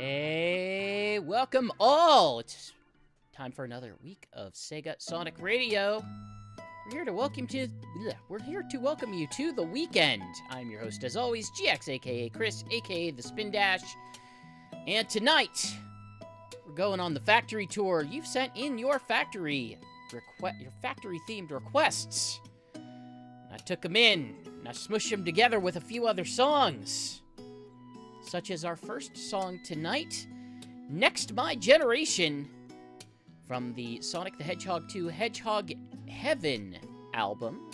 Hey, welcome all! It's time for another week of Sega Sonic Radio. We're here to welcome you to the weekend. I'm your host, as always, GX, aka Chris, aka the Spin Dash. And tonight, we're going on the factory tour. You've sent in your factory-themed requests. I took them in, and I smushed them together with a few other songs, such as our first song tonight, Next My Generation, from the Sonic the Hedgehog 2 Hedgehog Heaven album.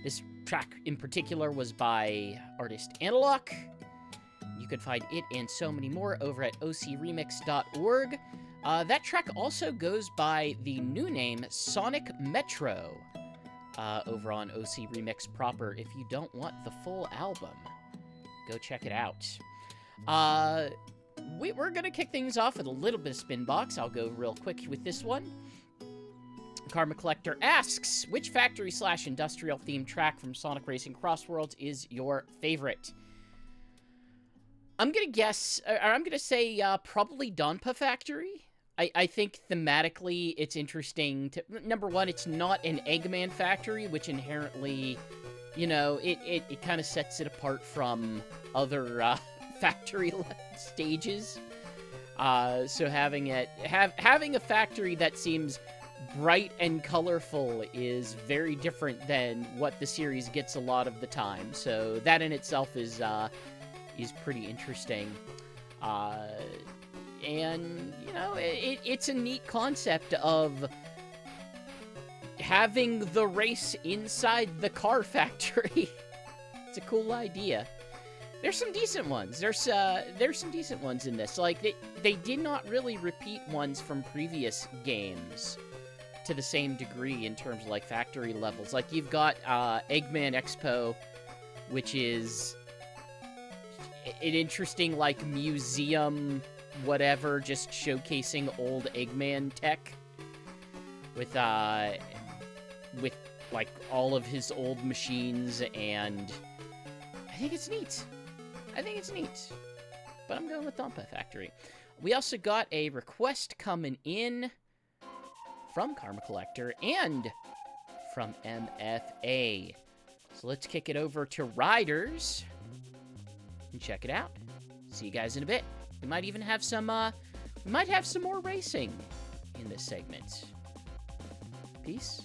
This track in particular was by artist Analog. You can find it and so many more over at ocremix.org. That track also goes by the new name Sonic Metro over on OC Remix proper if you don't want the full album. Go check it out. We're going to kick things off with a little bit of Spinbox. I'll go real quick with this one. Karma Collector asks, which factory/industrial themed track from Sonic Racing Crossworlds is your favorite? I'm going to say probably Donpa Factory. I think thematically it's interesting to, number one, it's not an Eggman factory, which inherently, you know, it kind of sets it apart from other factory stages. So having a factory that seems bright and colorful is very different than what the series gets a lot of the time. So that in itself is pretty interesting. And, you know, it's a neat concept of having the race inside the car factory. It's a cool idea. There's some decent ones. There's some decent ones in this. Like, they did not really repeat ones from previous games to the same degree in terms of, like, factory levels. Like, you've got Eggman Expo, which is an interesting, like, museum whatever, just showcasing old Eggman tech with like all of his old machines, and I think it's neat. But I'm going with Donpa Factory. We also got a request coming in from Karma Collector and from MFA. So let's kick it over to Riders and check it out. See you guys in a bit. We might even have some, more racing in this segment. Peace.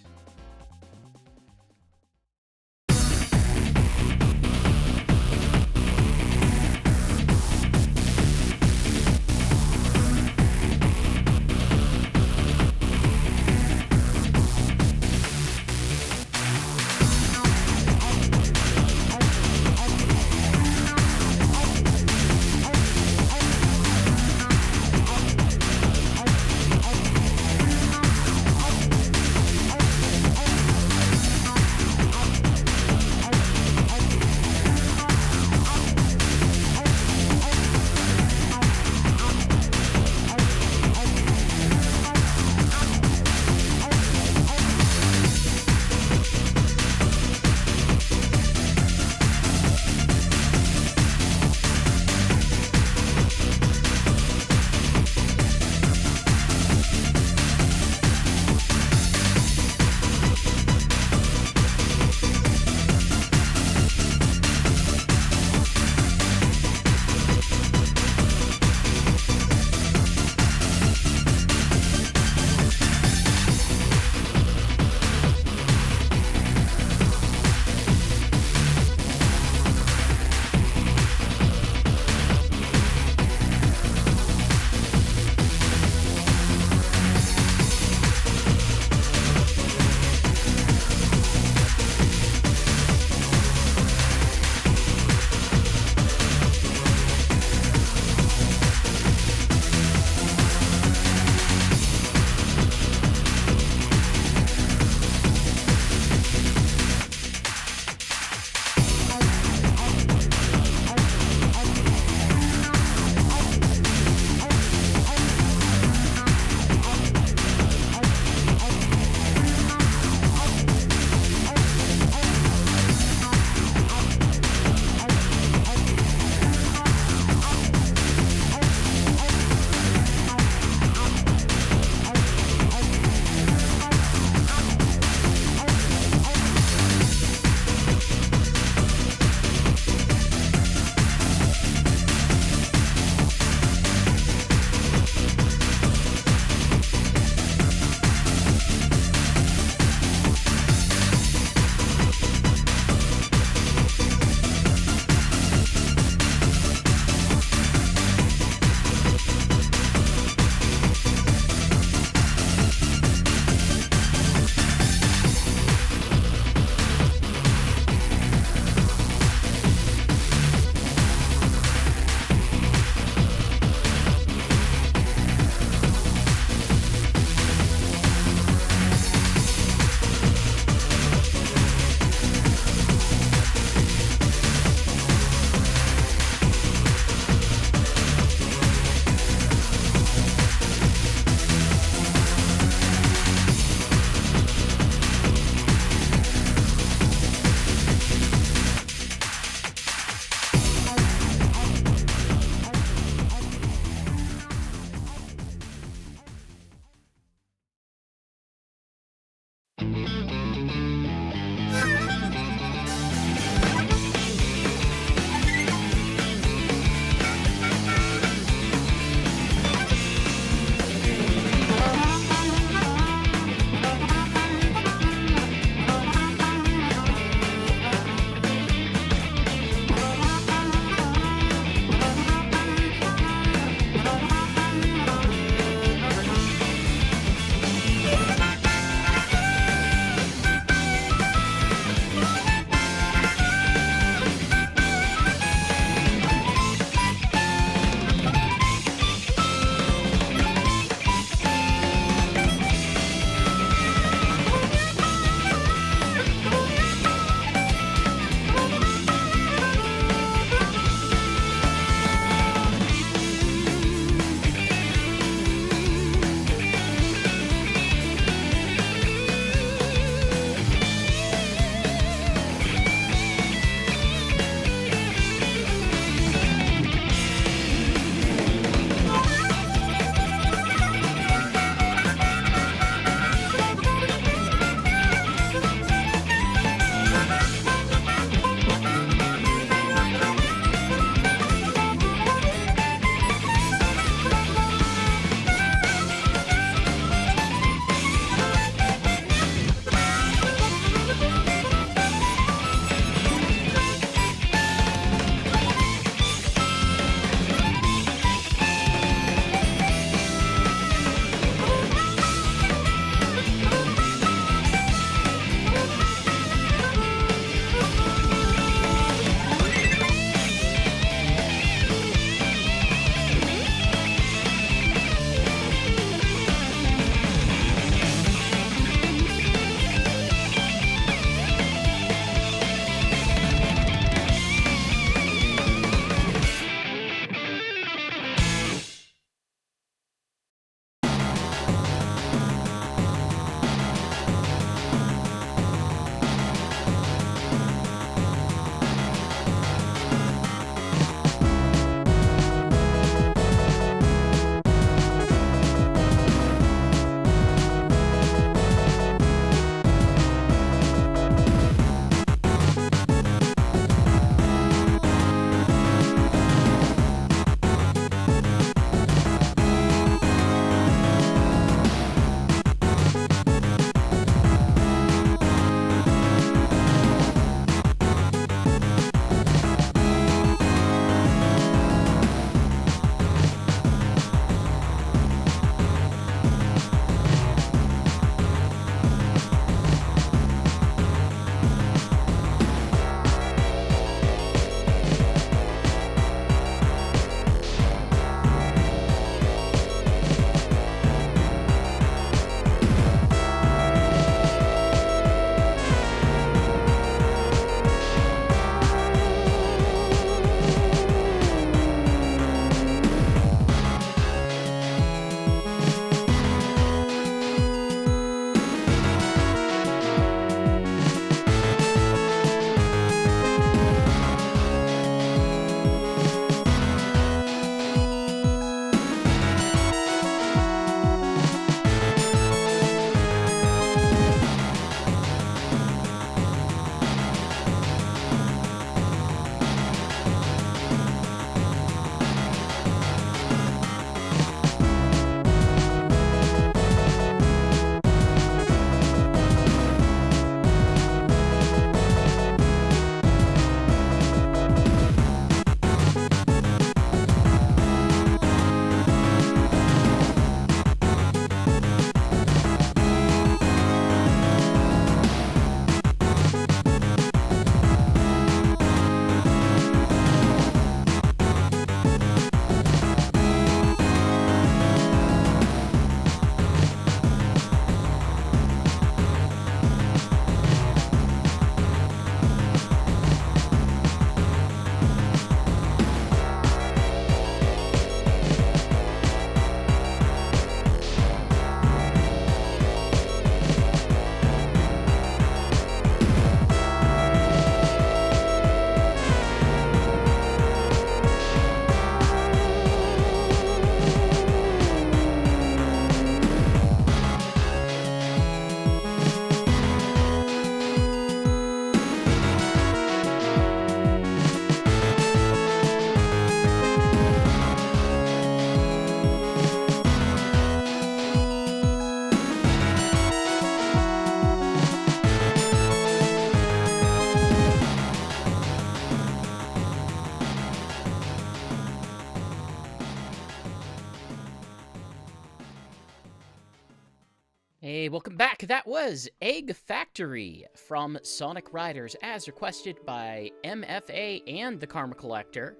Hey, welcome back. That was Egg Factory from Sonic Riders, as requested by MFA and the Karma Collector,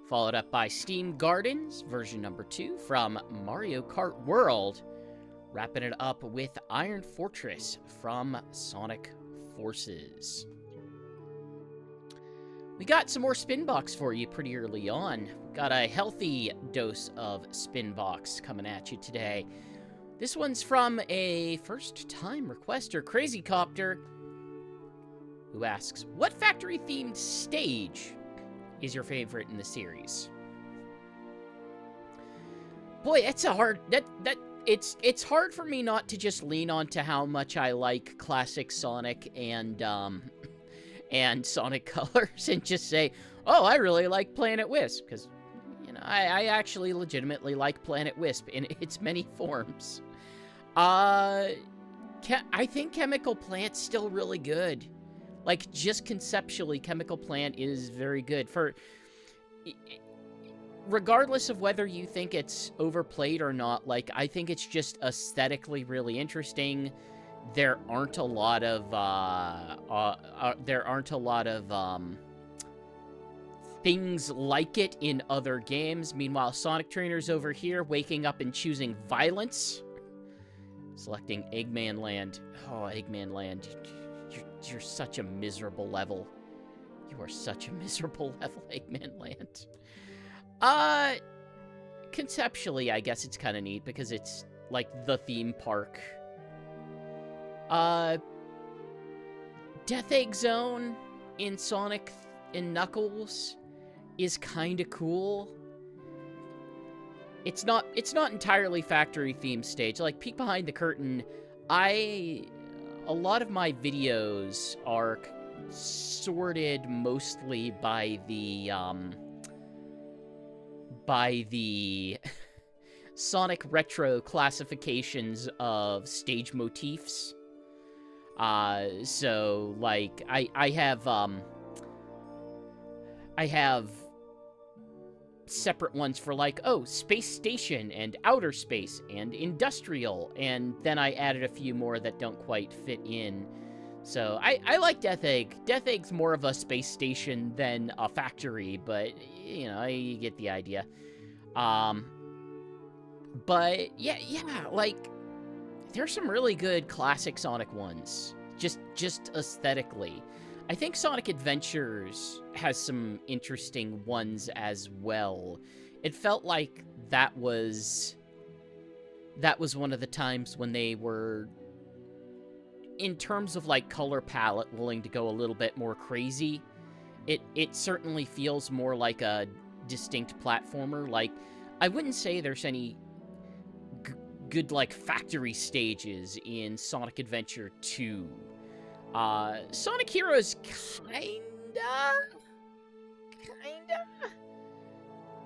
followed up by Steam Gardens, version number 2 from Mario Kart World, wrapping it up with Iron Fortress from Sonic Forces. We got some more Spinbox for you pretty early on. Got a healthy dose of Spinbox coming at you today. This one's from a first-time requester, Crazy Copter, who asks, what factory-themed stage is your favorite in the series? Boy, it's a hard... It's hard for me not to just lean on to how much I like classic Sonic and Sonic Colors and just say, oh, I really like Planet Wisp, because, you know, I actually legitimately like Planet Wisp in its many forms. I think Chemical Plant's still really good. Like, just conceptually, Chemical Plant is very good. Regardless of whether you think it's overplayed or not, like, I think it's just aesthetically really interesting. There aren't a lot of, things like it in other games. Meanwhile, Sonic Trainer's over here, waking up and choosing violence. Selecting Eggman Land. Oh, Eggman Land. You're such a miserable level. You are such a miserable level, Eggman Land. Conceptually, I guess it's kind of neat because it's, like, the theme park. Death Egg Zone in Sonic and Knuckles is kind of cool. It's not entirely factory-themed stage. Like, peek behind the curtain, a lot of my videos are sorted mostly by the Sonic Retro classifications of stage motifs. So, like, I have separate ones for, like, oh, Space Station and Outer Space and Industrial, and then I added a few more that don't quite fit in. So I like Death Egg. Death Egg's more of a space station than a factory, but, you know, you get the idea. But yeah, like, there's some really good classic Sonic ones, just aesthetically. I think Sonic Adventures has some interesting ones as well. It felt like that was one of the times when they were, in terms of, like, color palette, willing to go a little bit more crazy. It certainly feels more like a distinct platformer. Like, I wouldn't say there's any good, like, factory stages in Sonic Adventure 2. Sonic Heroes kinda.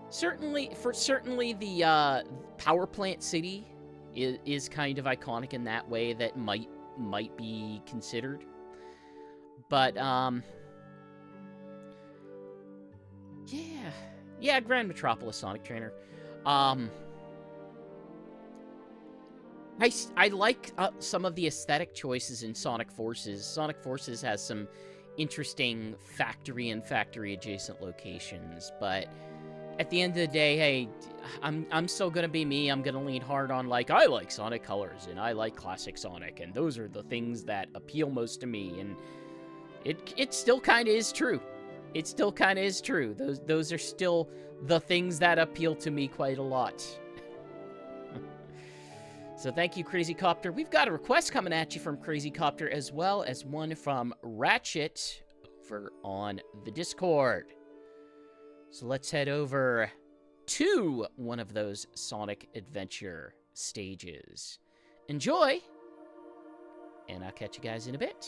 Certainly the Power Plant City is kind of iconic in that way that might be considered. But yeah, Grand Metropolis Sonic Trainer. I like some of the aesthetic choices in Sonic Forces. Sonic Forces has some interesting factory and factory-adjacent locations, but at the end of the day, hey, I'm still gonna be me. I'm gonna lean hard on, like, I like Sonic Colors, and I like Classic Sonic, and those are the things that appeal most to me, and it still kind of is true. It still kind of is true. Those are still the things that appeal to me quite a lot. So thank you, Crazy Copter. We've got a request coming at you from Crazy Copter, as well as one from Ratchet over on the Discord. So let's head over to one of those Sonic Adventure stages. Enjoy, and I'll catch you guys in a bit.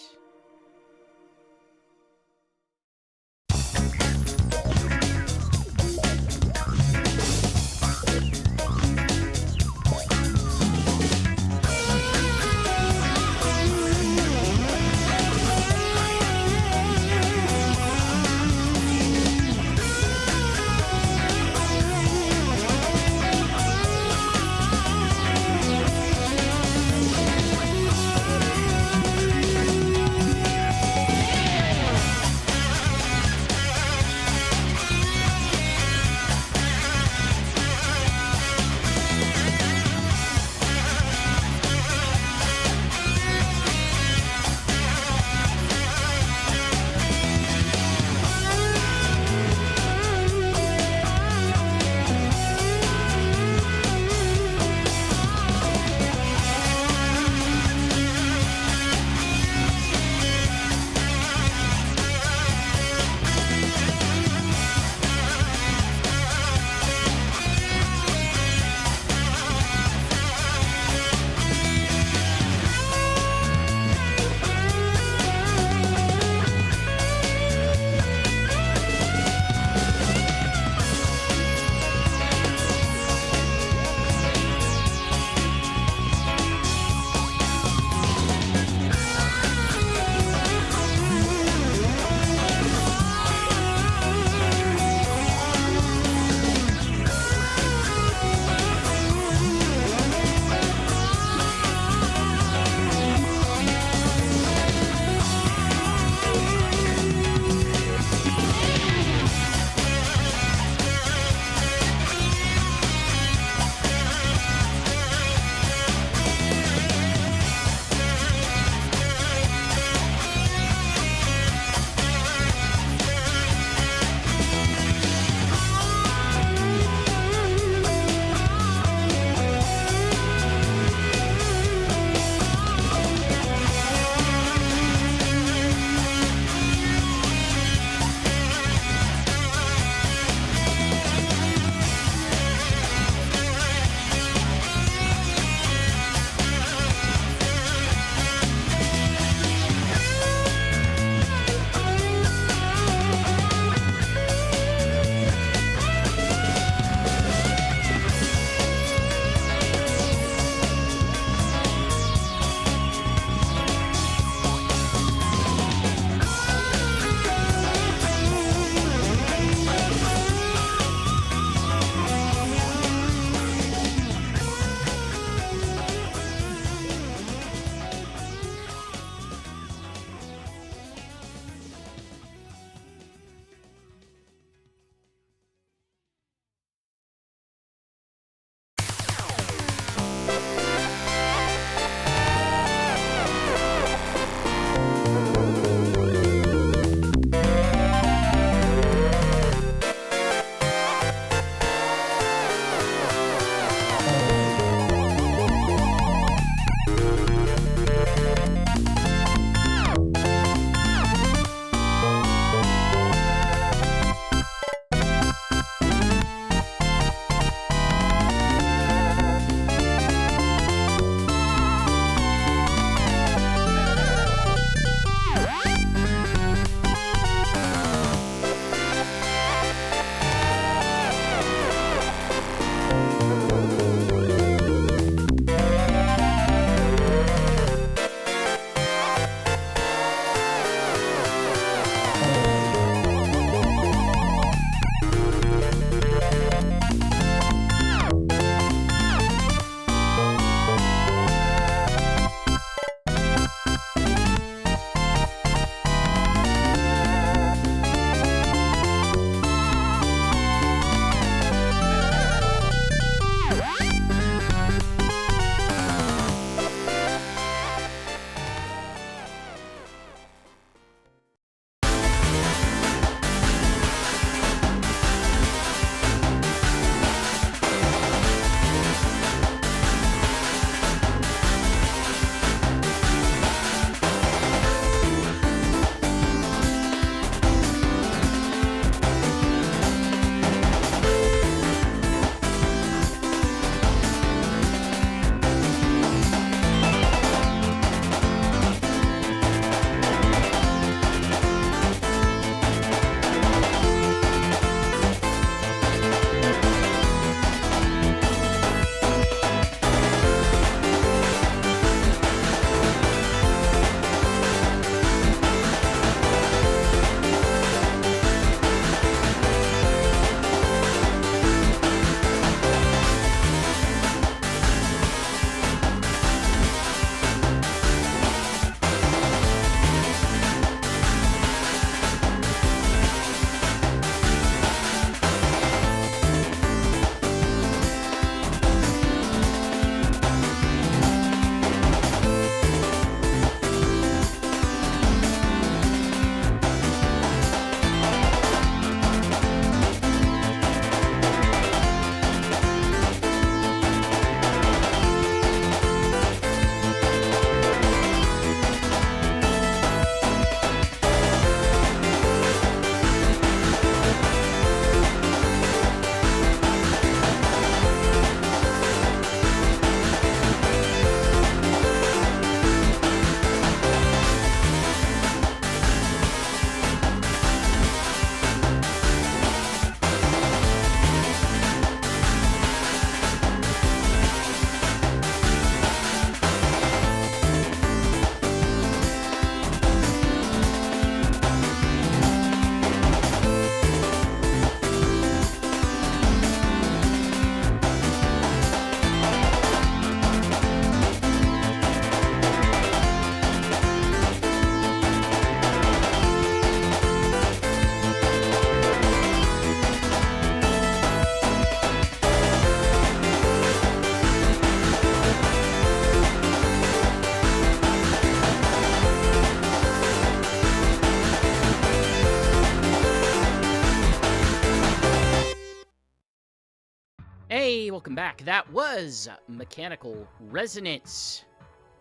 Hey, welcome back. That was Mechanical Resonance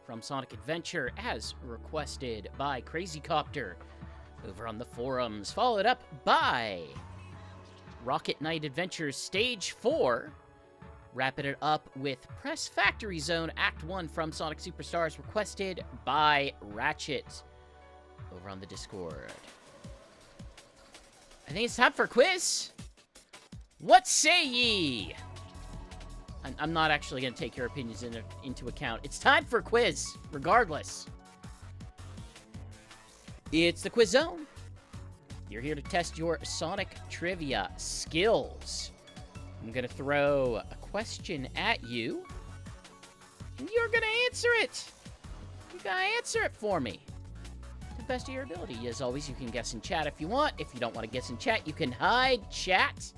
from Sonic Adventure, as requested by Crazy Copter over on the forums. Followed up by Rocket Knight Adventures Stage 4. Wrapping it up with Press Factory Zone Act 1 from Sonic Superstars, requested by Ratchet over on the Discord. I think it's time for a quiz. What say ye? I'm not actually going to take your opinions into account. It's time for a quiz, regardless. It's the Quiz Zone. You're here to test your Sonic trivia skills. I'm going to throw a question at you, and you're going to answer it. You got to answer it for me to the best of your ability. As always, you can guess in chat if you want. If you don't want to guess in chat, you can hide chat,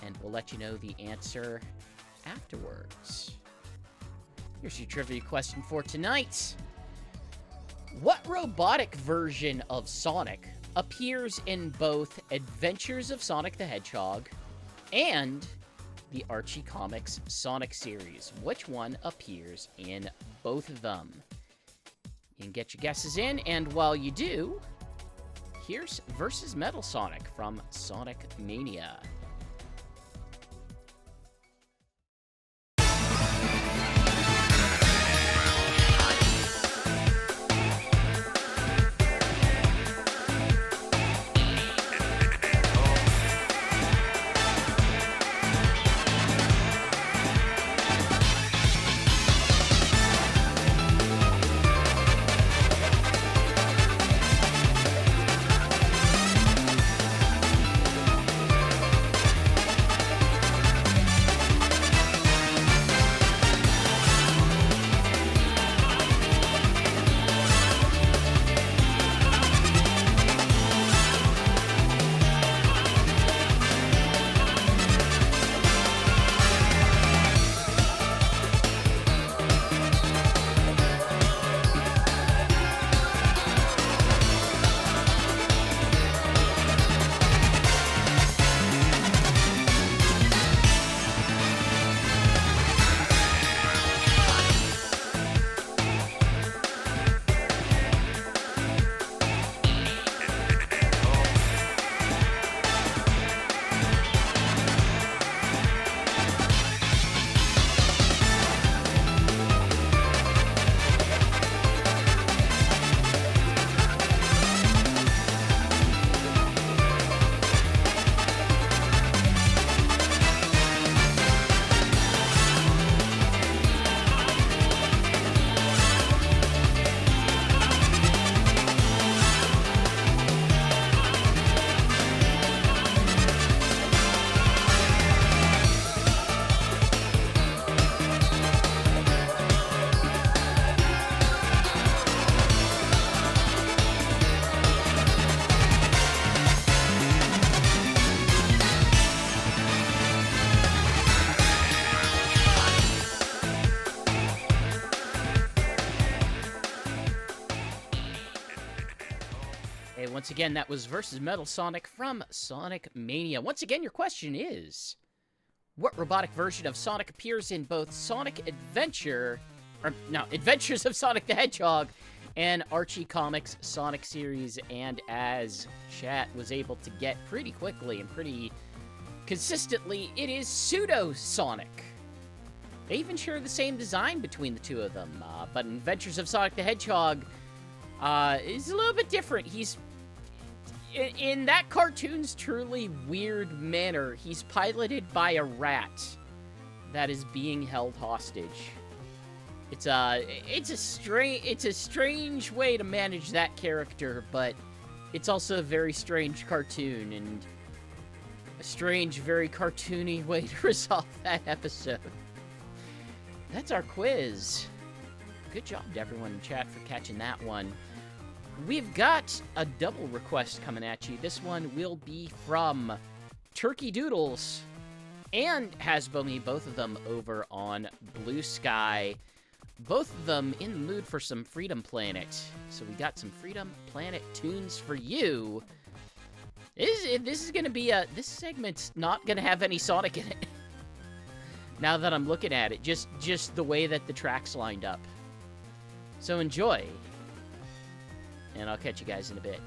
and we'll let you know the answer afterwards. Here's your trivia question for tonight. What robotic version of Sonic appears in both Adventures of Sonic the Hedgehog and the Archie Comics Sonic series? Which one appears in both of them? You can get your guesses in, and while you do, here's Versus Metal Sonic from Sonic Mania. Once again, that was Versus Metal Sonic from Sonic Mania. Once again, your question is, what robotic version of Sonic appears in both Sonic Adventure, Adventures of Sonic the Hedgehog and Archie Comics Sonic series? And as chat was able to get pretty quickly and pretty consistently, it is Pseudo-Sonic. They even share the same design between the two of them, but in Adventures of Sonic the Hedgehog is a little bit different. He's in that cartoon's truly weird manner, he's piloted by a rat that is being held hostage. It's a strange way to manage that character, but it's also a very strange cartoon and a strange, very cartoony way to resolve that episode. That's our quiz. Good job to everyone in chat for catching that one. We've got a double request coming at you. This one will be from Turkey Doodles and Hasbo Me, both of them over on Blue Sky. Both of them in the mood for some Freedom Planet. So we got some Freedom Planet tunes for you. This is going to be this segment's not going to have any Sonic in it. Now that I'm looking at it, just the way that the tracks lined up. So enjoy. And I'll catch you guys in a bit.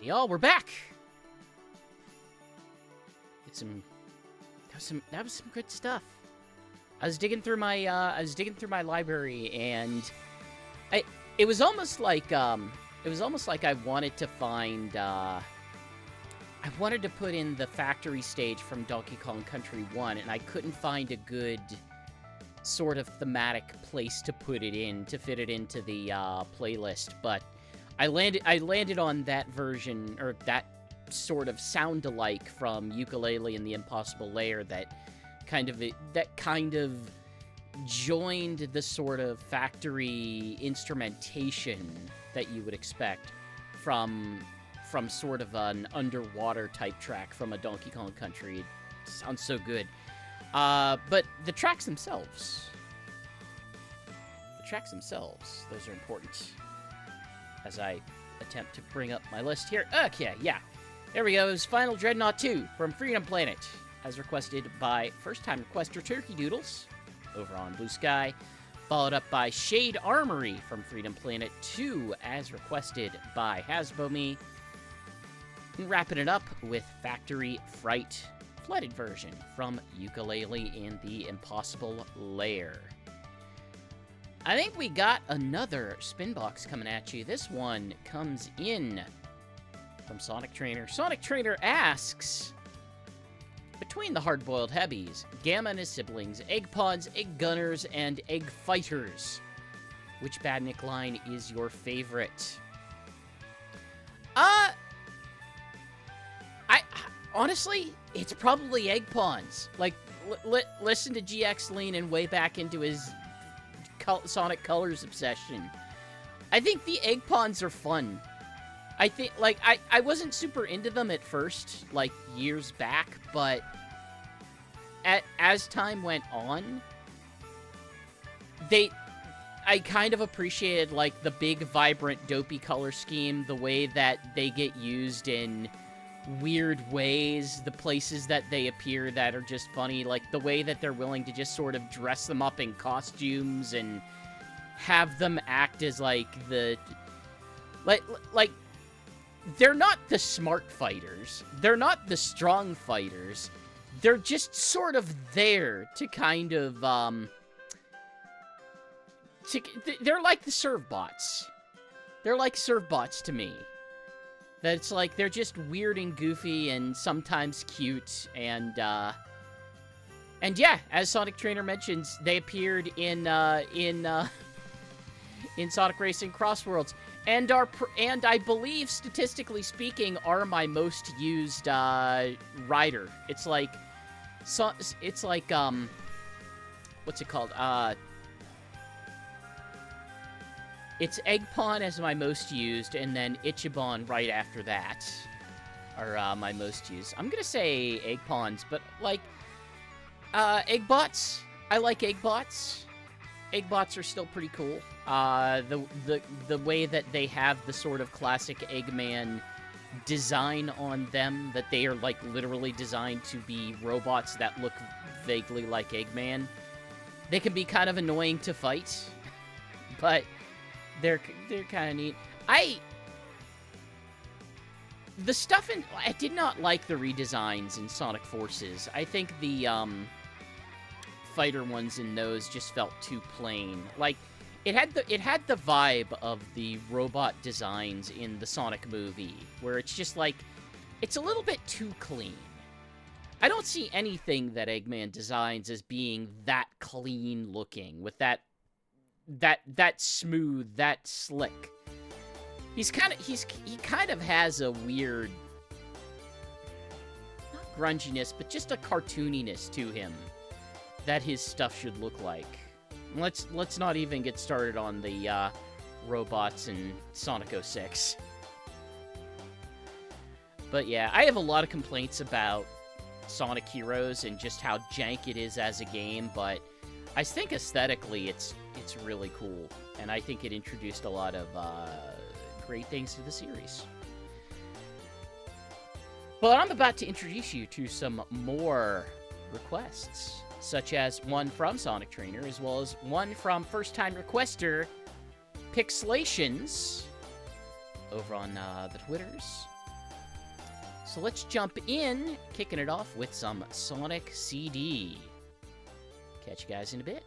Y'all, we're back. That was some good stuff. I was digging through my library, and it was almost like I wanted to find I wanted to put in the factory stage from Donkey Kong Country 1, and I couldn't find a good sort of thematic place to put it in to fit it into the playlist, but I landed on that version, or that sort of sound-alike from Yooka-Laylee and the Impossible Lair that kind of joined the sort of factory instrumentation that you would expect from sort of an underwater type track from a Donkey Kong Country. It sounds so good. But the tracks themselves, those are important. As I attempt to bring up my list here. Okay, yeah. There we go. It was Final Dreadnought 2 from Freedom Planet, as requested by first-time requester Turkey Doodles over on Blue Sky, followed up by Shade Armory from Freedom Planet 2, as requested by HasboMe, and wrapping it up with Factory Fright Flooded version from Yooka-Laylee and the Impossible Lair. I think we got another Spinbox coming at you. This one comes in from Sonic Trainer. Sonic Trainer asks, between the hard-boiled hebbies, Gamma and his siblings, Egg Pawns, Egg Gunners, and Egg Fighters, which Badnik line is your favorite? Honestly, it's probably Egg Pawns. Like, listen to GX lean and way back into his Sonic Colors obsession. I think the Egg Pawns are fun. I think, like, I wasn't super into them at first, like, years back, but as time went on, I kind of appreciated, like, the big, vibrant, dopey color scheme, the way that they get used in weird ways, the places that they appear that are just funny, like the way that they're willing to just sort of dress them up in costumes and have them act as like they're not the smart fighters, they're not the strong fighters, they're just sort of there to kind of they're like the serve bots. They're like serve bots to me. That's like, they're just weird and goofy and sometimes cute, and yeah, as Sonic Trainer mentions, they appeared in Sonic Racing Cross Worlds, and I believe, statistically speaking, are my most used rider. It's like, what's it called? It's Egg Pawn as my most used, and then Ichiban right after that are my most used. I'm gonna say Egg Pawns, but, like, Egg Bots. I like Egg Bots. Egg Bots are still pretty cool. The way that they have the sort of classic Eggman design on them, that they are, like, literally designed to be robots that look vaguely like Eggman. They can be kind of annoying to fight, but they're kind of neat. I did not like the redesigns in Sonic Forces. I think the fighter ones in those just felt too plain. Like, it had the vibe of the robot designs in the Sonic movie, where it's just like, it's a little bit too clean. I don't see anything that Eggman designs as being that clean looking, with that smooth, that slick. He kind of has a weird, not grunginess, but just a cartooniness to him that his stuff should look like. Let's not even get started on the robots in Sonic 06. But yeah, I have a lot of complaints about Sonic Heroes and just how jank it is as a game, but I think aesthetically it's really cool, and I think it introduced a lot of great things to the series. But I'm about to introduce you to some more requests, such as one from Sonic Trainer, as well as one from first-time requester Pixelations over on the Twitters. So let's jump in, kicking it off with some Sonic CD. Catch you guys in a bit.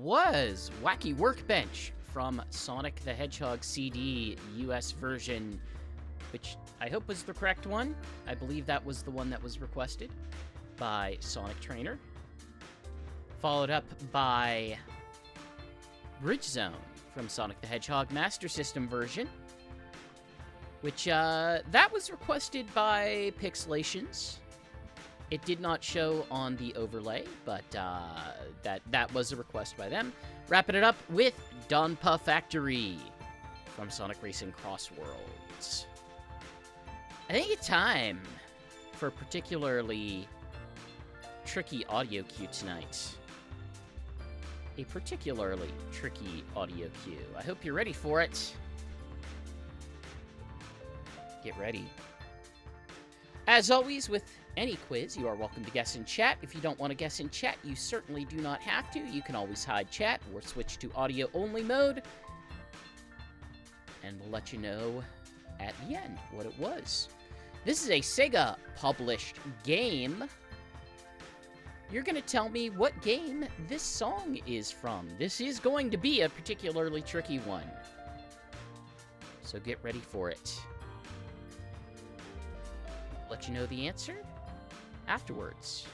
was Wacky Workbench from Sonic the Hedgehog CD US version, which I hope was the correct one. I believe that was the one that was requested by Sonic Trainer. Followed up by Bridge Zone from Sonic the Hedgehog Master System version, which that was requested by Pixelations. It did not show on the overlay, but that was a request by them. Wrapping it up with Donpa Factory from Sonic Racing Cross Worlds. I think it's time for a particularly tricky audio cue tonight. A particularly tricky audio cue. I hope you're ready for it. Get ready. As always, with any quiz, you are welcome to guess in chat. If you don't want to guess in chat, you certainly do not have to. You can always hide chat or switch to audio-only mode. And we'll let you know at the end what it was. This is a Sega-published game. You're going to tell me what game this song is from. This is going to be a particularly tricky one. So get ready for it. Let you know the answer afterwards.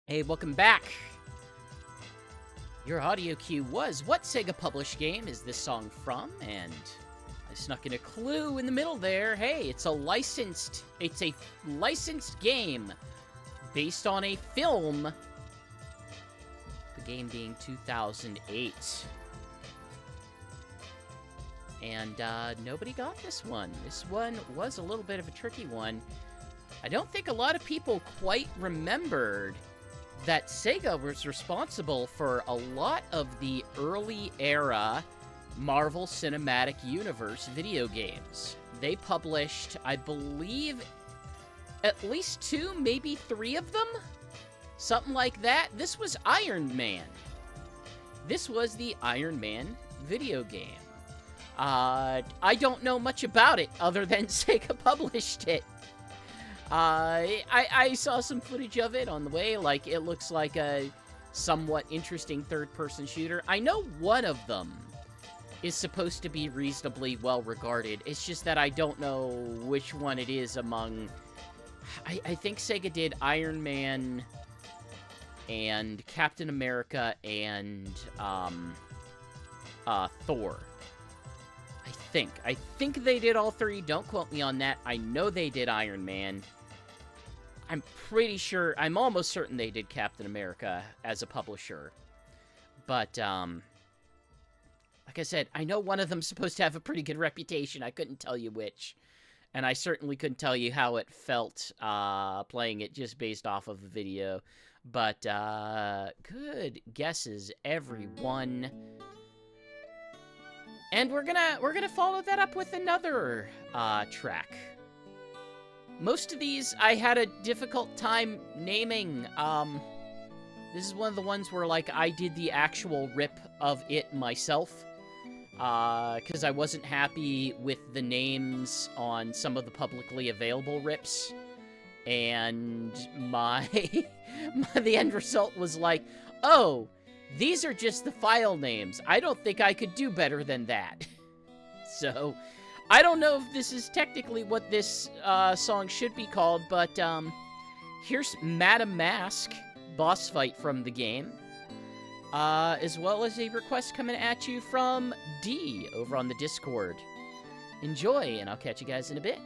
Hey, welcome back. Your audio cue was, what Sega published game is this song from? And I snuck in a clue in the middle there. Hey, it's a licensed game based on a film. The game being 2008. And nobody got this one. This one was a little bit of a tricky one. I don't think a lot of people quite remembered that Sega was responsible for a lot of the early era Marvel Cinematic Universe video games. They published, I believe, at least 2, maybe 3 of them? Something like that. This was Iron Man. This was the Iron Man video game. I don't know much about it other than Sega published it. I saw some footage of it on the way. Like, it looks like a somewhat interesting third-person shooter. I know one of them is supposed to be reasonably well-regarded. It's just that I don't know which one it is among... I think Sega did Iron Man and Captain America and Thor. I think they did all 3. Don't quote me on that. I know they did Iron Man. I'm pretty sure, I'm almost certain they did Captain America as a publisher. But, like I said, I know one of them's supposed to have a pretty good reputation. I couldn't tell you which. And I certainly couldn't tell you how it felt playing it just based off of the video. But, good guesses, everyone. And we're gonna follow that up with another track. Most of these I had a difficult time naming. This is one of the ones where, like, I did the actual rip of it myself. Because I wasn't happy with the names on some of the publicly available rips. And the end result was like, oh, these are just the file names. I don't think I could do better than that. So, I don't know if this is technically what this song should be called, but here's Madam Mask, boss fight from the game. As well as a request coming at you from D over on the Discord. Enjoy, and I'll catch you guys in a bit.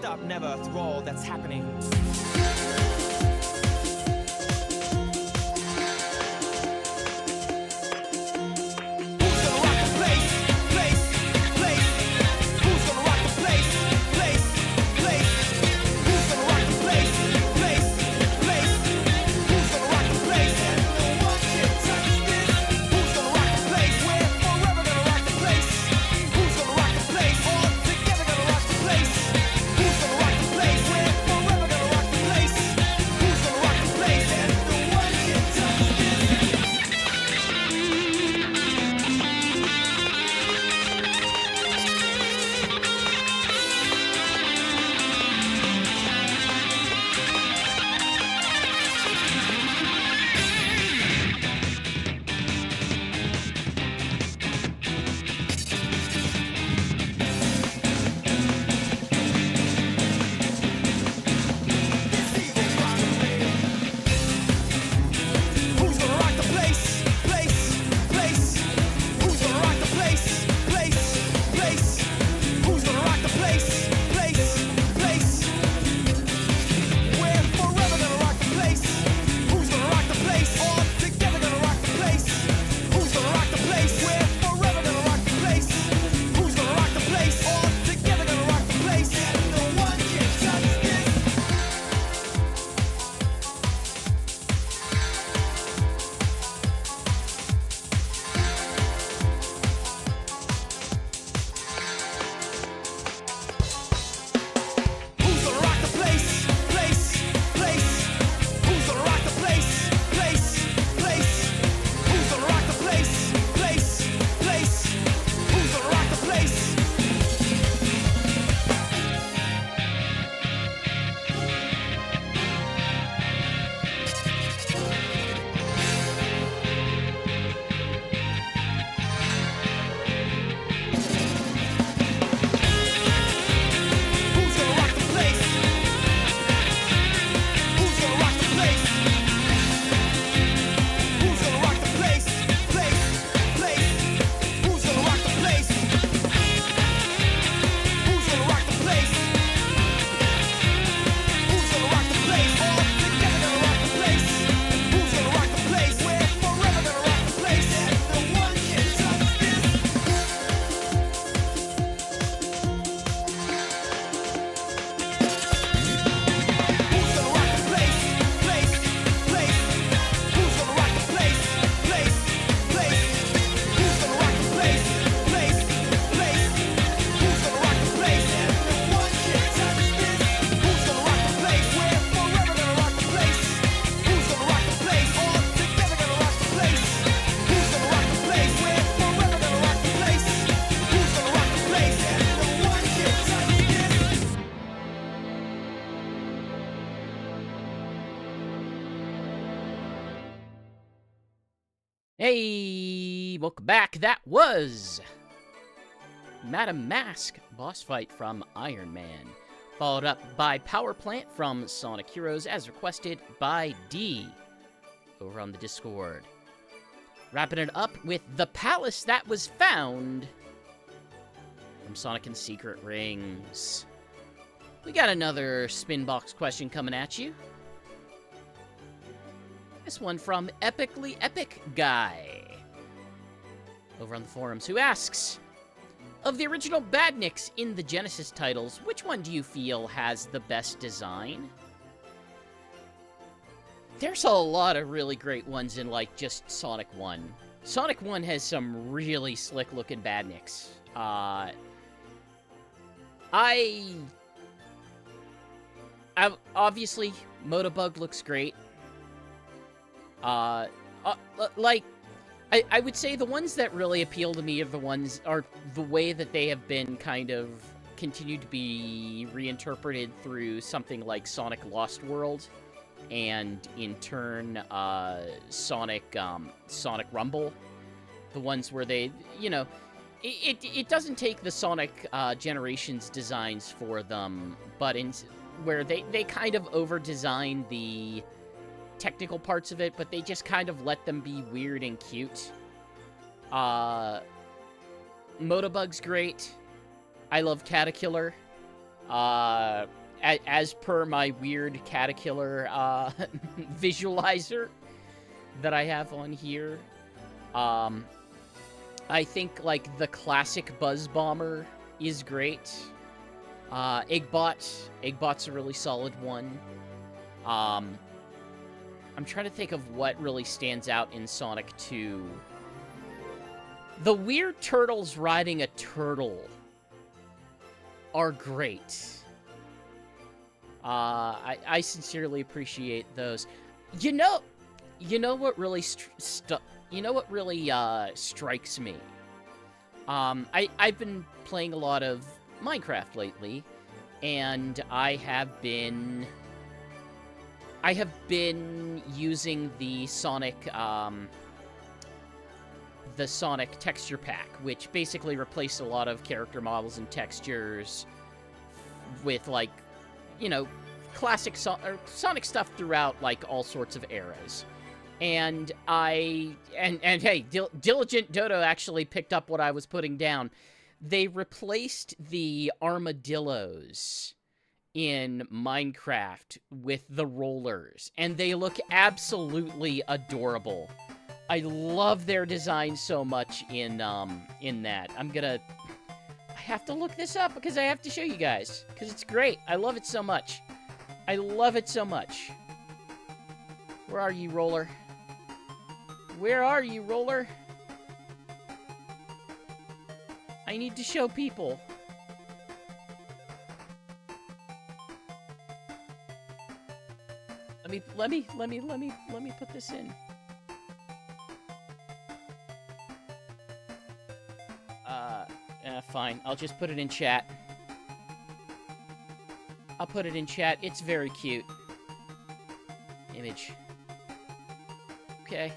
stop never through all that's happening. Hey, welcome back. That was Madam Mask boss fight from Iron Man, followed up by Power Plant from Sonic Heroes as requested by D over on the Discord. Wrapping it up with The Palace That Was Found from Sonic and Secret Rings. We got another Spinbox question coming at you. This one from Epically Epic Guy over on the forums, who asks, of the original Badniks in the Genesis titles, which one do you feel has the best design? There's a lot of really great ones in, like, just Sonic 1. Sonic 1 has some really slick-looking Badniks. Obviously, Motobug looks great. I would say the ones that really appeal to me are the way that they have been kind of continued to be reinterpreted through something like Sonic Lost World, and in turn, Sonic Rumble. The ones where they, you know, it doesn't take the Sonic Generations designs for them, but where they kind of over-design the technical parts of it, but they just kind of let them be weird and cute. Motobug's great. I love Caterkiller. As per my weird Caterkiller visualizer that I have on here, I think, like, the classic Buzz Bomber is great. Eggbot's a really solid one. I'm trying to think of what really stands out in Sonic 2. The weird turtles riding a turtle are great. I sincerely appreciate those. You know what really strikes me? I've been playing a lot of Minecraft lately, and I have been using the Sonic texture pack, which basically replaced a lot of character models and textures with, like, you know, classic Sonic stuff throughout, like, all sorts of eras. And hey, Diligent Dodo actually picked up what I was putting down. They replaced the armadillos in Minecraft with the rollers, and they look absolutely adorable. I love their design so much in that. I have to look this up because I have to show you guys, because it's great. I love it so much. I love it so much. Where are you, Roller? Where are you, Roller? I need to show people. Let me put this in. Fine. I'll just put it in chat. I'll put it in chat. It's very cute. Image. Okay.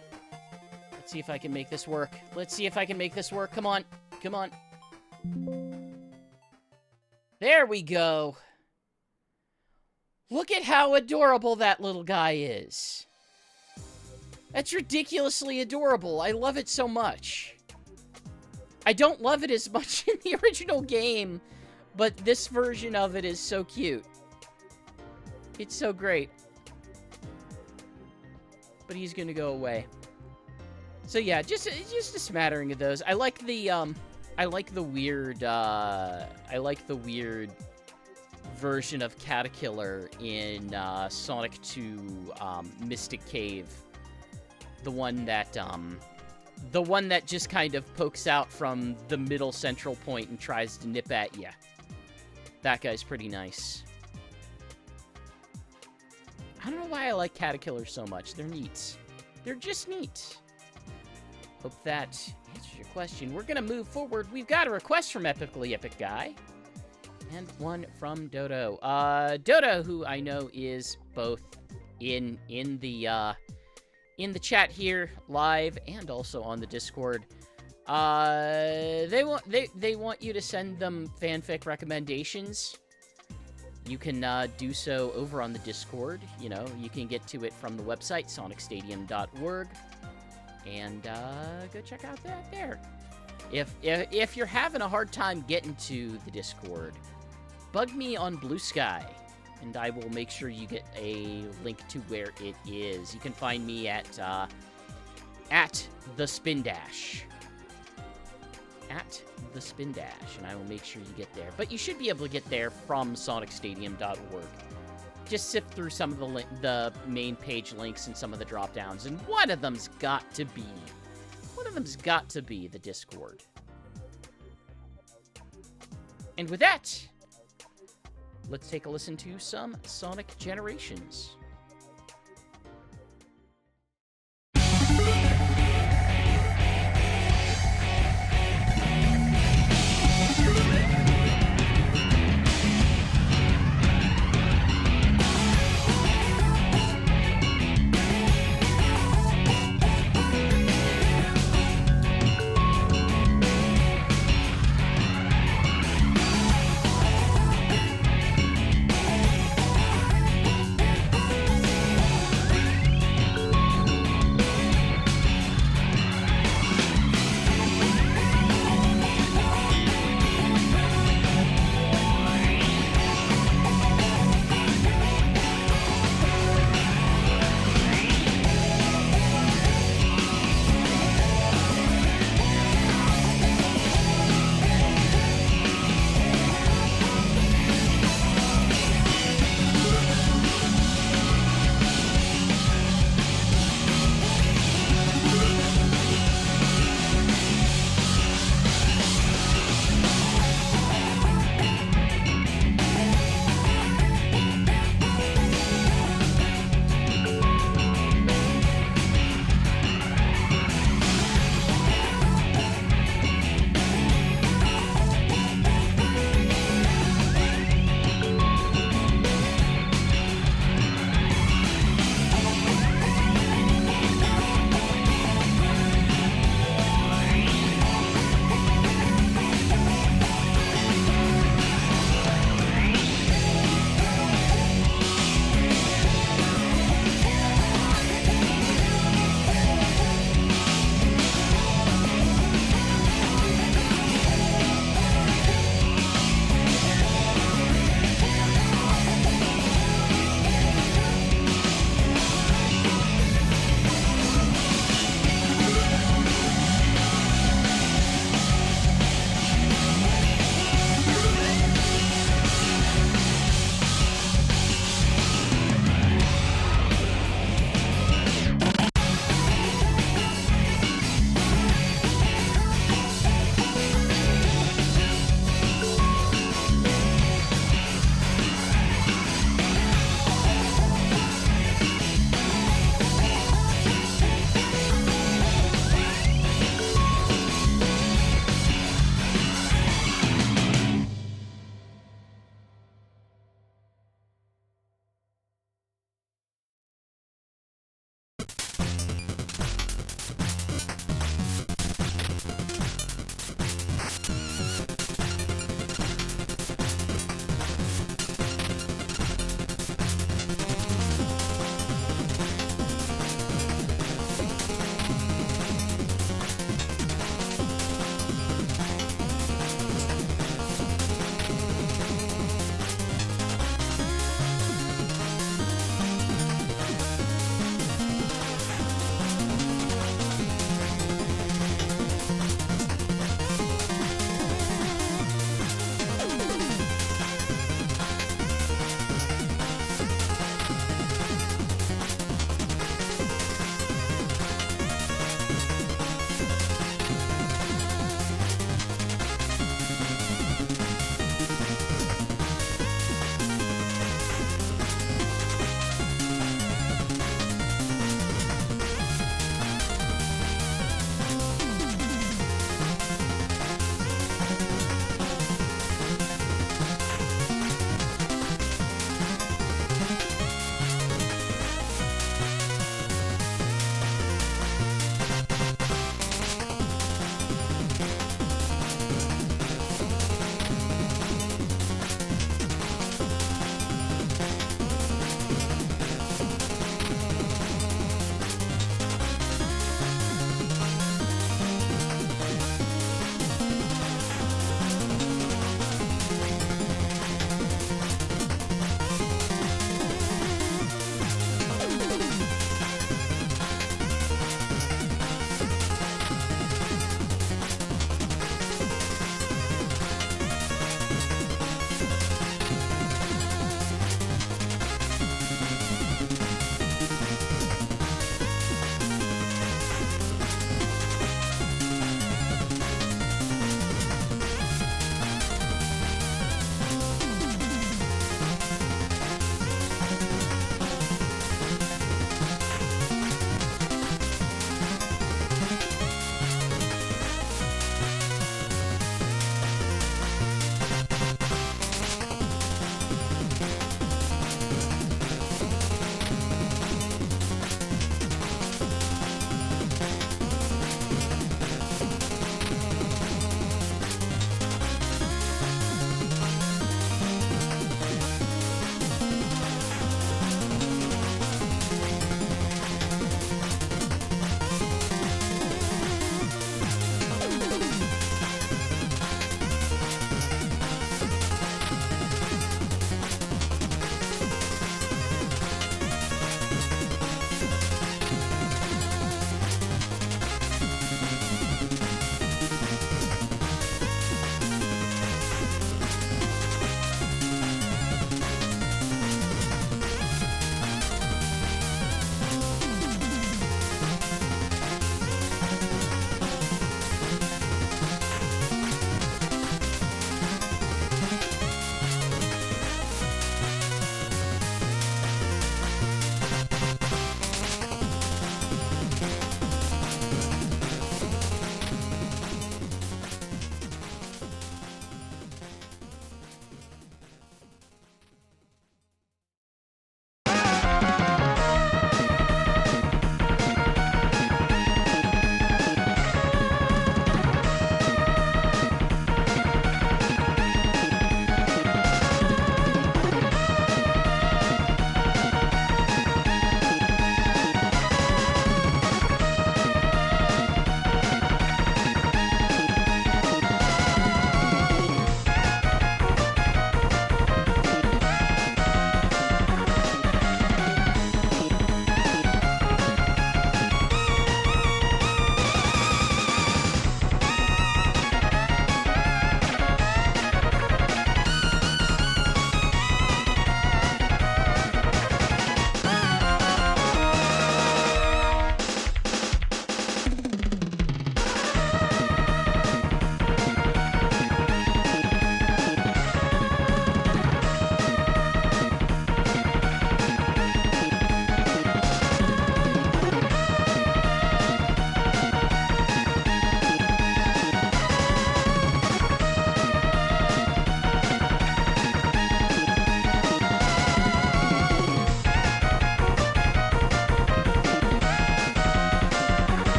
Let's see if I can make this work. Let's see if I can make this work. Come on. Come on. There we go. Look at how adorable that little guy is. That's ridiculously adorable. I love it so much. I don't love it as much in the original game, but this version of it is so cute. It's so great. But he's gonna go away. So yeah, just a smattering of those. I like the weird version of Caterkiller in Sonic 2 Mystic Cave. The one that just kind of pokes out from the middle central point and tries to nip at you. That guy's pretty nice. I don't know why I like Caterkiller so much. They're neat. They're just neat. Hope that answers your question. We're gonna move forward. We've got a request from Epically Epic Guy. And one from Dodo. Dodo, who I know is both in the chat here live and also on the Discord. They want you to send them fanfic recommendations. You can do so over on the Discord. You know, you can get to it from the website sonicstadium.org, and go check out that there. If you're having a hard time getting to the Discord, bug me on Blue Sky, and I will make sure you get a link to where it is. You can find me at the Spin Dash. At the Spin Dash, and I will make sure you get there. But you should be able to get there from sonicstadium.org. Just sift through some of the main page links and some of the drop downs, and one of them's got to be the Discord. And with that, let's take a listen to some Sonic Generations.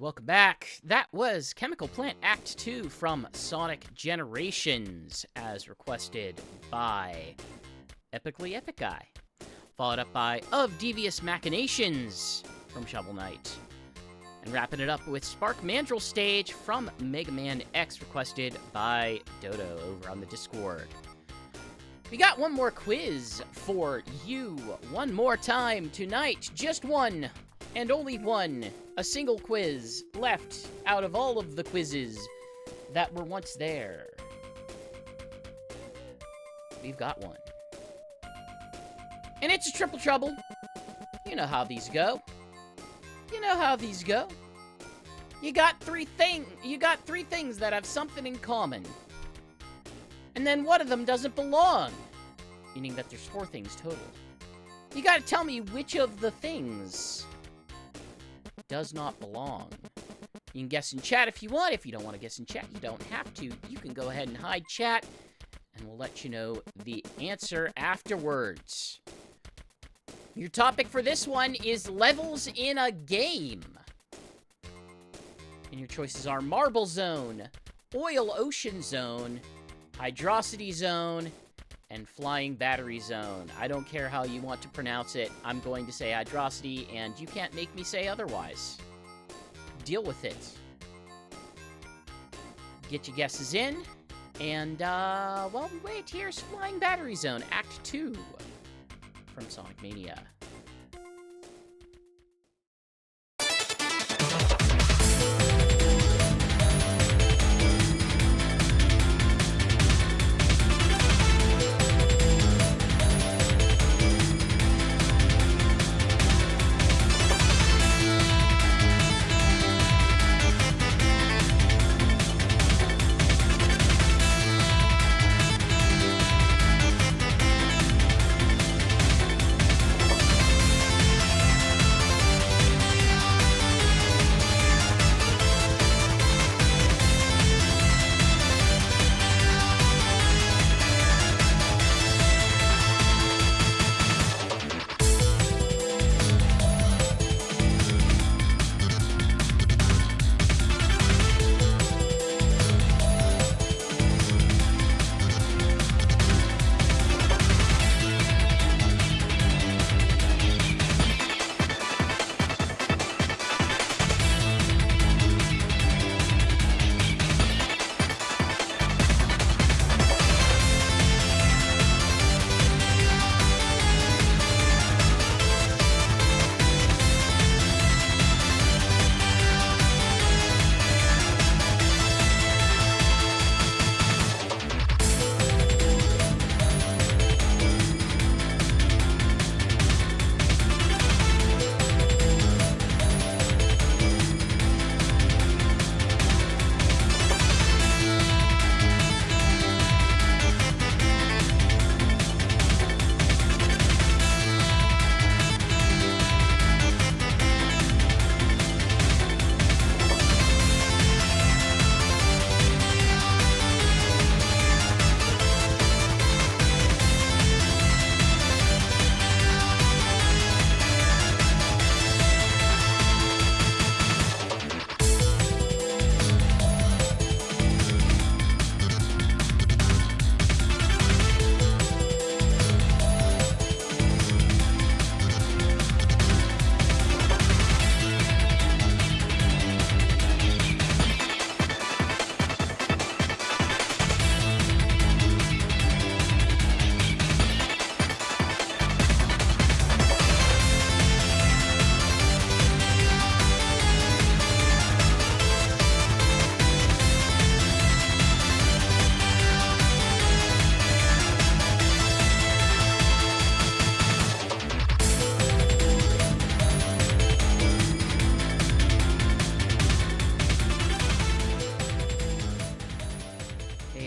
Welcome back. That was Chemical Plant Act 2 from Sonic Generations, as requested by Epically Epic Guy. Followed up by Of Devious Machinations from Shovel Knight. And wrapping it up with Spark Mandrill Stage from Mega Man X, requested by Dodo over on the Discord. We got one more quiz for you. One more time tonight. Just one. And only one. A single quiz left out of all of the quizzes that were once there. We've got one. And it's a Triple Trouble. You know how these go. You know how these go. You got three things that have something in common. And then one of them doesn't belong. Meaning that there's 4 things total. You gotta tell me which of the things does not belong. You can guess in chat if you want. If you don't want to guess in chat, you don't have to. You can go ahead and hide chat, and we'll let you know the answer afterwards. Your topic for this one is levels in a game. And your choices are Marble Zone, Oil Ocean Zone, Hydrocity Zone, and Flying Battery Zone. I don't care how you want to pronounce it. I'm going to say Hydrocity, and you can't make me say otherwise. Deal with it. Get your guesses in. And, while we wait, here's Flying Battery Zone, Act 2 from Sonic Mania.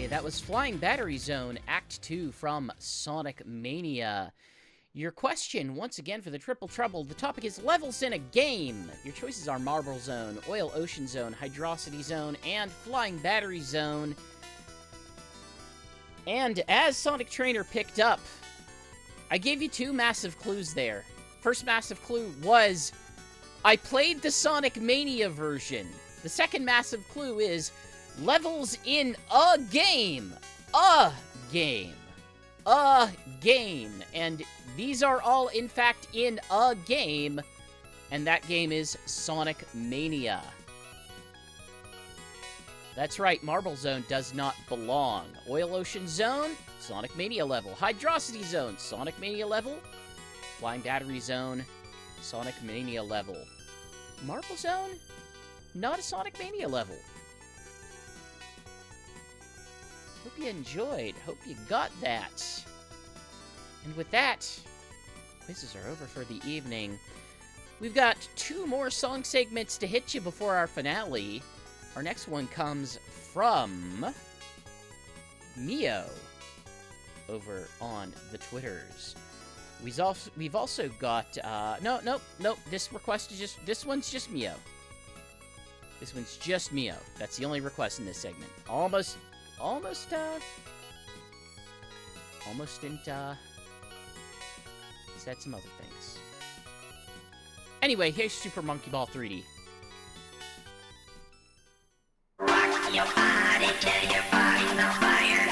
That was Flying Battery Zone, Act 2 from Sonic Mania. Your question, once again, for the Triple Trouble, the topic is levels in a game. Your choices are Marble Zone, Oil Ocean Zone, Hydrocity Zone, and Flying Battery Zone. And as Sonic Trainer picked up, I gave you 2 massive clues there. First massive clue was I played the Sonic Mania version. The second massive clue is levels in a game. A game. A game. And these are all, in fact, in a game. And that game is Sonic Mania. That's right, Marble Zone does not belong. Oil Ocean Zone, Sonic Mania level. Hydrocity Zone, Sonic Mania level. Flying Battery Zone, Sonic Mania level. Marble Zone, not a Sonic Mania level. Hope you enjoyed. Hope you got that. And with that, quizzes are over for the evening. We've got 2 more song segments to hit you before our finale. Our next one comes from Mio over on the Twitters. We've also got nope. This one's just Mio. This one's just Mio. That's the only request in this segment. Almost didn't said some other things. Anyway, here's Super Monkey Ball 3D. Rock your body till your body's on fire.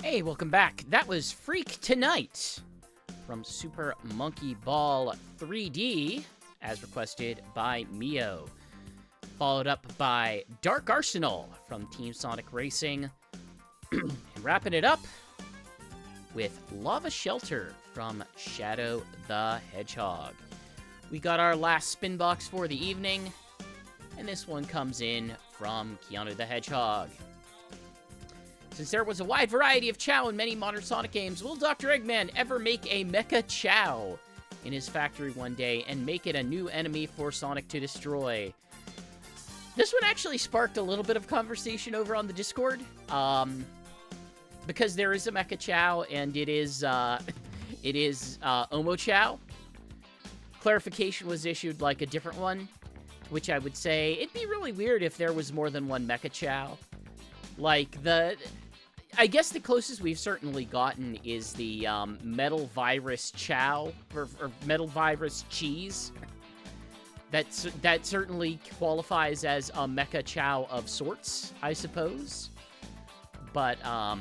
Hey, welcome back. That was Freak Tonight from Super Monkey Ball 3D, as requested by Mio. Followed up by Dark Arsenal from Team Sonic Racing. And wrapping it up with Lava Shelter from Shadow the Hedgehog. We got our last Spinbox for the evening, and this one comes in from Keanu the Hedgehog. Since there was a wide variety of Chow in many modern Sonic games, will Dr. Eggman ever make a Mecha Chow in his factory one day and make it a new enemy for Sonic to destroy? This one actually sparked a little bit of conversation over on the Discord, because there is a Mecha Chow, and it is Omo Chow. Clarification was issued like a different one, which I would say it'd be really weird if there was more than one Mecha Chow. Like, I guess the closest we've certainly gotten is the Metal Virus Chow, or Metal Virus Cheese. That certainly qualifies as a Mecha Chow of sorts, I suppose. But, I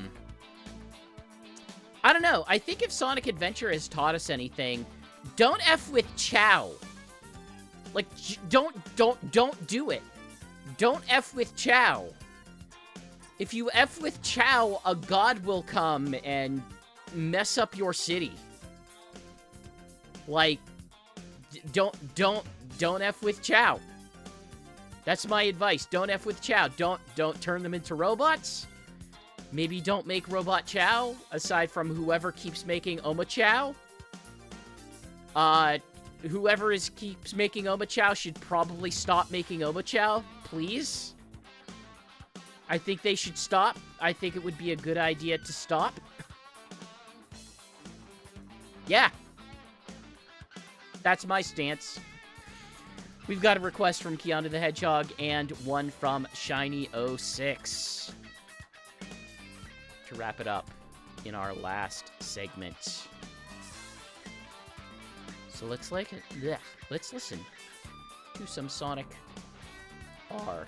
don't know. I think if Sonic Adventure has taught us anything, don't F with Chow. Like, don't do it. Don't F with Chow. If you F with Chow, a god will come and mess up your city. Like, don't F with Chow. That's my advice. Don't F with Chow. Don't turn them into robots. Maybe don't make Robot Chow, aside from whoever keeps making Oma Chow. Whoever keeps making Oma Chow should probably stop making Oma Chow, please. I think they should stop. I think it would be a good idea to stop. Yeah. That's my stance. We've got a request from Keanu the Hedgehog and one from Shiny06 to wrap it up in our last segment. So let's listen to some Sonic R.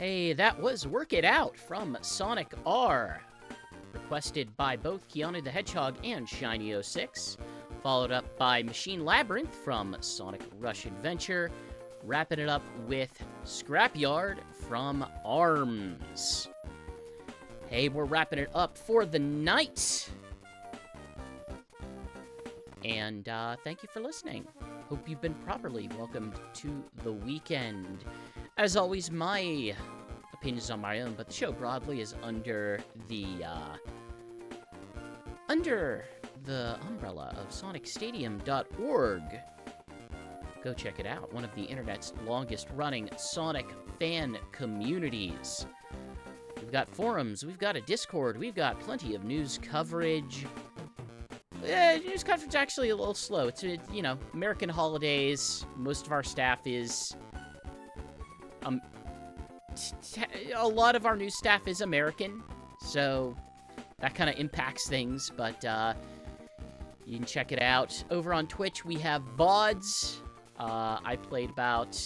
Hey, that was Work It Out from Sonic R, requested by both Keanu the Hedgehog and Shiny06, followed up by Machine Labyrinth from Sonic Rush Adventure, wrapping it up with Scrapyard from ARMS. Hey, we're wrapping it up for the night. And thank you for listening. Hope you've been properly welcomed to the weekend. As always, my opinions on my own, but the show broadly is under the umbrella of SonicStadium.org. Go check it out. One of the internet's longest-running Sonic fan communities. We've got forums, we've got a Discord, we've got plenty of news coverage. News coverage is actually a little slow. It's, you know, American holidays. Most of our staff is... a lot of our news staff is American, so that kind of impacts things, but you can check it out. Over on Twitch, we have VODs. I played about,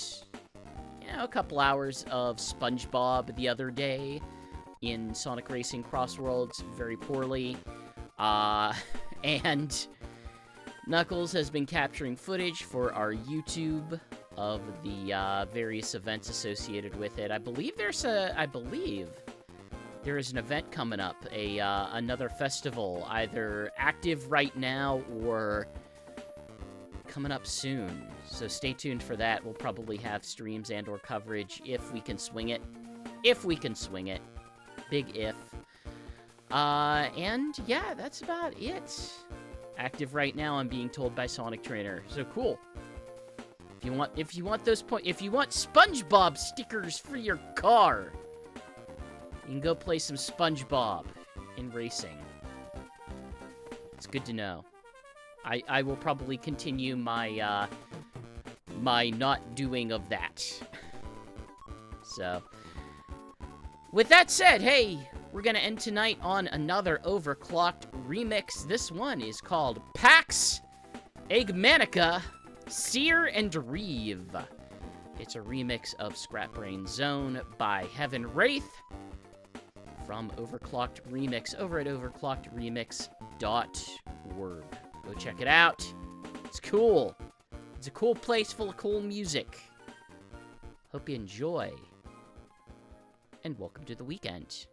a couple hours of SpongeBob the other day in Sonic Racing Crossworlds, very poorly. And Knuckles has been capturing footage for our YouTube of the various events associated with it. I believe there is an event coming up, another festival, either active right now or coming up soon. So stay tuned for that. We'll probably have streams and or coverage if we can swing it. If we can swing it. Big if. And yeah, that's about it. Active right now, I'm being told by Sonic Trainer. So cool. If you want SpongeBob stickers for your car, you can go play some SpongeBob in racing. It's good to know. I will probably continue my my not doing of that. So, with that said, hey, we're gonna end tonight on another overclocked remix. This one is called Pax Eggmanica Seer and Reeve. It's a remix of Scrap Brain Zone by Heaven Wraith from Overclocked Remix over at overclockedremix.org. Go check it out. It's cool. It's a cool place full of cool music. Hope you enjoy. And welcome to the weekend.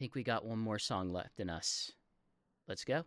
think we got one more song left in us. Let's go.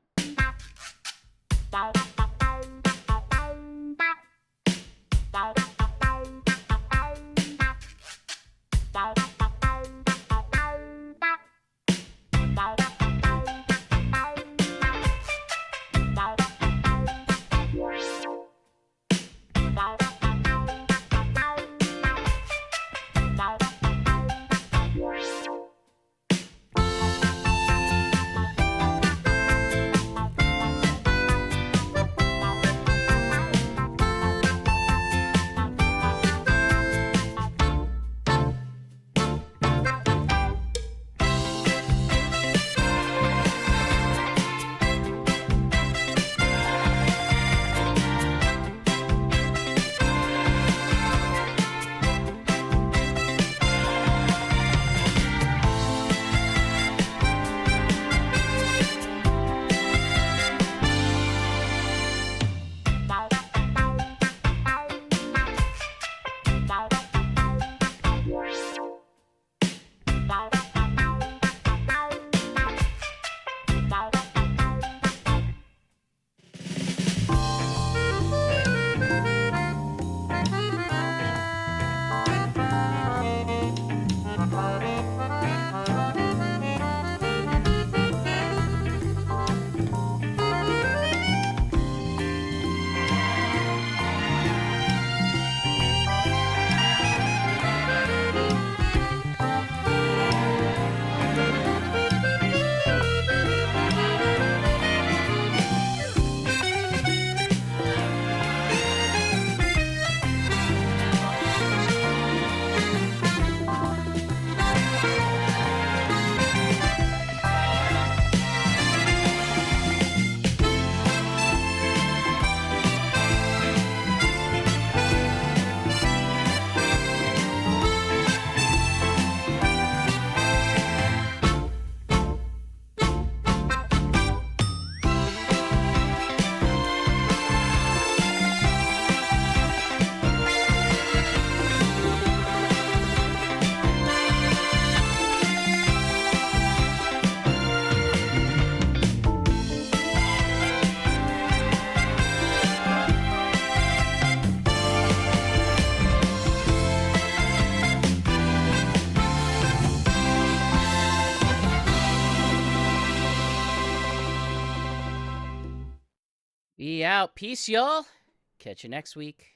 We out. Peace, y'all. Catch you next week.